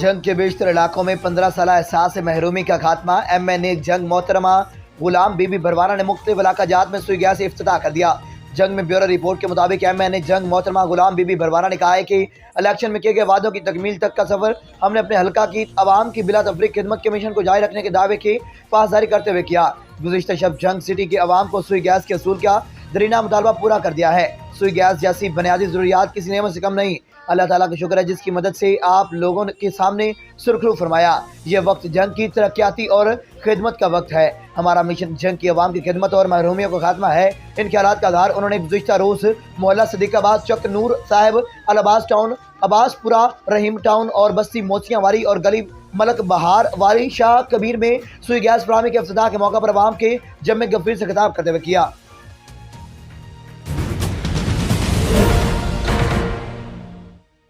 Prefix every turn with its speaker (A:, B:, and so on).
A: जंग के बेशतर इलाकों में 15 साल एहसास महरूमी का खात्मा। MNA जंग मोहतरमा गुलाम बीबी भरवाना ने मुख्तलिफ इलाकाजात में सुई गैस से इफ्तिताह कर दिया। जंग में ब्यूरो रिपोर्ट के मुताबिक MNA जंग मोहतरमा गुलाम बीबी भरवाना ने कहा है कि इलेक्शन में किए गए वादों की तकमील तक का सफर हमने अपने हल्का की आवाम की बिला तफरीक खिदमत के मिशन को जारी रखने के दावे की पासदारी करते हुए किया। गुज़िश्ता शब जंग सिटी की आवाम को सुई गैस के असूल का दरीना मुतालबा पूरा कर दिया है। सुई गैस जैसी बुनियादी ज़रूरियात किसी नेमत से कम नहीं। अल्लाह ताला का शुक्र है जिसकी मदद से आप लोगों के सामने सुरखरू फरमाया। यह वक्त जंग की तरक्याती और खिदमत का वक्त है। हमारा मिशन जंग की आवाम की खिदमत और महरूमियों का खात्मा है। इन ख्यालात का आधार उन्होंने गुज़िश्ता रोज़ मोहल्ला सदीकाबाद, चक नूर साहिब, अल-अब्बास टाउन, अब्बासपुरा, रहीम टाउन और बस्ती मोतियां वाली और गली मलक बहार वाली शाह कबीर में सुई गैस फराहमी के इफ्तिताह के मौका पर आवाम के जम्मे गफीर से खिताब करते हुए किया।